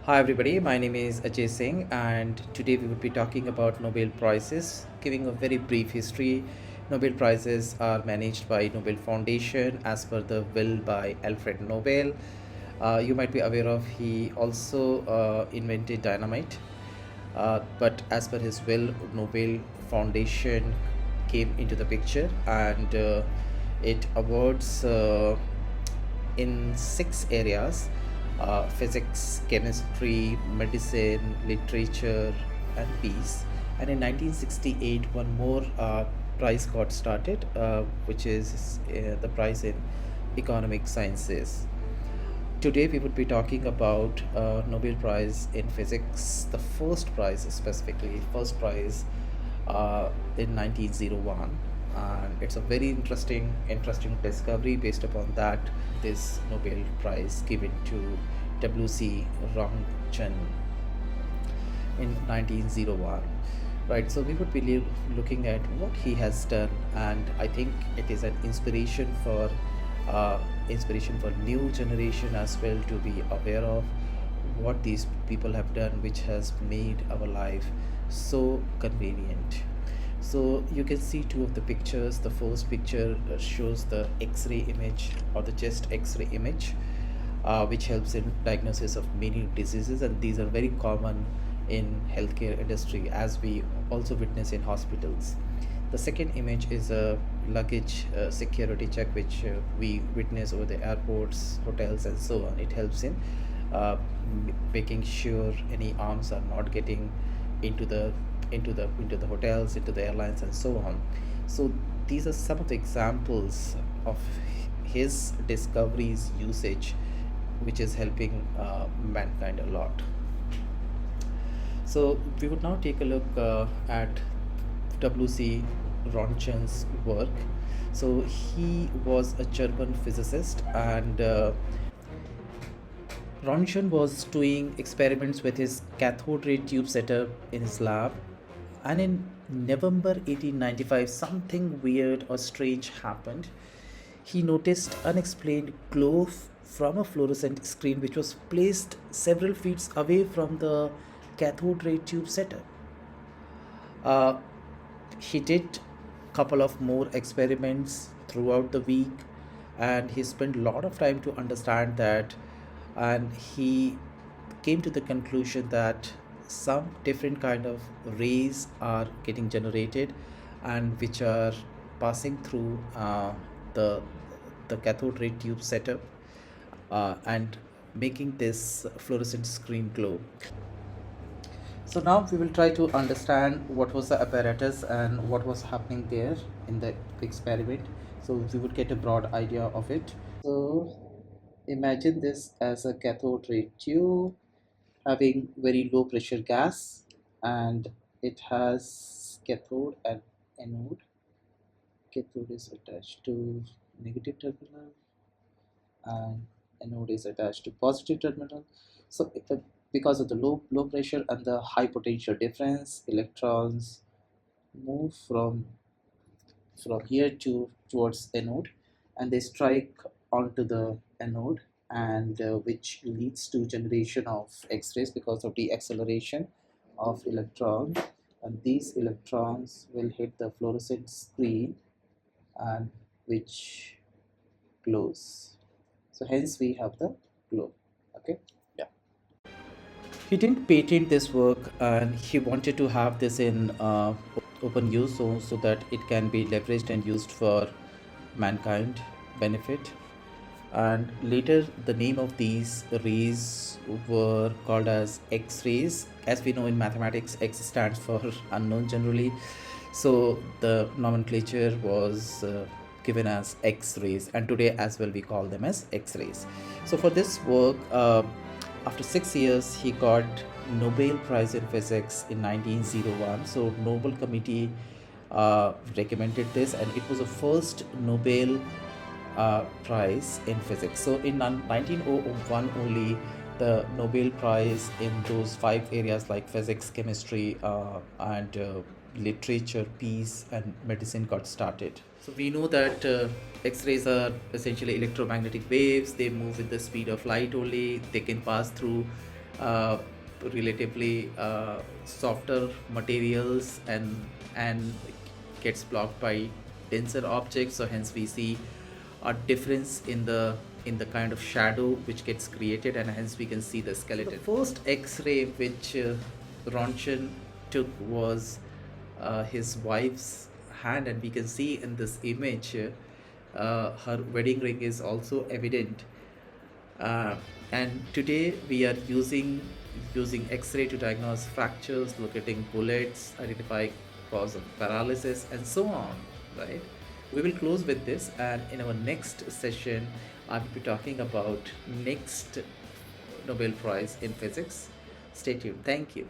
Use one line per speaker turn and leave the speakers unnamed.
Hi everybody, my name is Ajay Singh and today we would be talking about Nobel Prizes. Giving a very brief history, Nobel Prizes are managed by Nobel Foundation as per the will by Alfred Nobel. You might be aware of he also invented dynamite, but as per his will, Nobel Foundation came into the picture and it awards in six areas: physics, chemistry, medicine, literature, and peace. And in 1968, one more prize got started, which is the prize in economic sciences. Today, we would be talking about Nobel Prize in Physics, the first prize specifically, first prize in 1901, and it's a very interesting discovery. Based upon that, this Nobel Prize given to W.C. Röntgen in 1901. Right, so we would be looking at what he has done, and I think it is an uh, inspiration for new generation as well to be aware of what these people have done, which has made our life so convenient. So you can see two of the pictures. The first picture shows the X-ray image or the chest X-ray image, which helps in diagnosis of many diseases, and these are very common in healthcare industry as we also witness in hospitals. The second image is a luggage security check, which we witness over the airports, hotels, and so on. It helps in making sure any arms are not getting into the hotels, into the airlines, and so on. So these are some of the examples of his discoveries usage, which is helping mankind a lot. So we would now take a look at W.C. Röntgen's work. So he was a German physicist, and Röntgen was doing experiments with his cathode ray tube setup in his lab, and in November 1895, something weird or strange happened. He noticed unexplained glow from a fluorescent screen which was placed several feet away from the cathode ray tube setup. Uh, he did couple of more experiments throughout the week, and he spent a lot of time to understand that, and he came to the conclusion that some different kind of rays are getting generated and which are passing through the the cathode ray tube setup and making this fluorescent screen glow. So now we will try to understand what was the apparatus and what was happening there in the experiment. So we would get a broad idea of it. So imagine this as a cathode ray tube having very low pressure gas, and it has cathode and anode. Cathode is attached to negative terminal and anode is attached to positive terminal. So because of the low pressure and the high potential difference, electrons move from here to towards anode, and they strike onto the anode, and which leads to generation of X-rays because of the acceleration of electrons, and these electrons will hit the fluorescent screen and which glows. So hence we have the glow. Okay. Yeah. He didn't patent this work, and he wanted to have this in open use, so that it can be leveraged and used for mankind benefit. And later the name of these rays were called as X-rays. As we know in mathematics, X stands for unknown generally, so the nomenclature was given as X-rays, and today as well we call them as X-rays. So for this work, after 6 years he got Nobel Prize in Physics in 1901. So Nobel Committee recommended this, and it was the first Nobel Prize in Physics. So in 1901 only, the Nobel Prize in those five areas like physics, chemistry, and literature, peace, and medicine got started. So we know that X-rays are essentially electromagnetic waves. They move with the speed of light only. They can pass through uh, relatively softer materials, and gets blocked by denser objects. So hence we see a difference in the kind of shadow which gets created, and hence we can see the skeleton. The first X-ray which Röntgen took was his wife's hand, and we can see in this image her wedding ring is also evident. uh, and today we are using X-ray to diagnose fractures, locating bullets, identify cause of paralysis, and so on. Right? We will close with this, and in our next session, I will be talking about next Nobel Prize in Physics. Stay tuned. Thank you.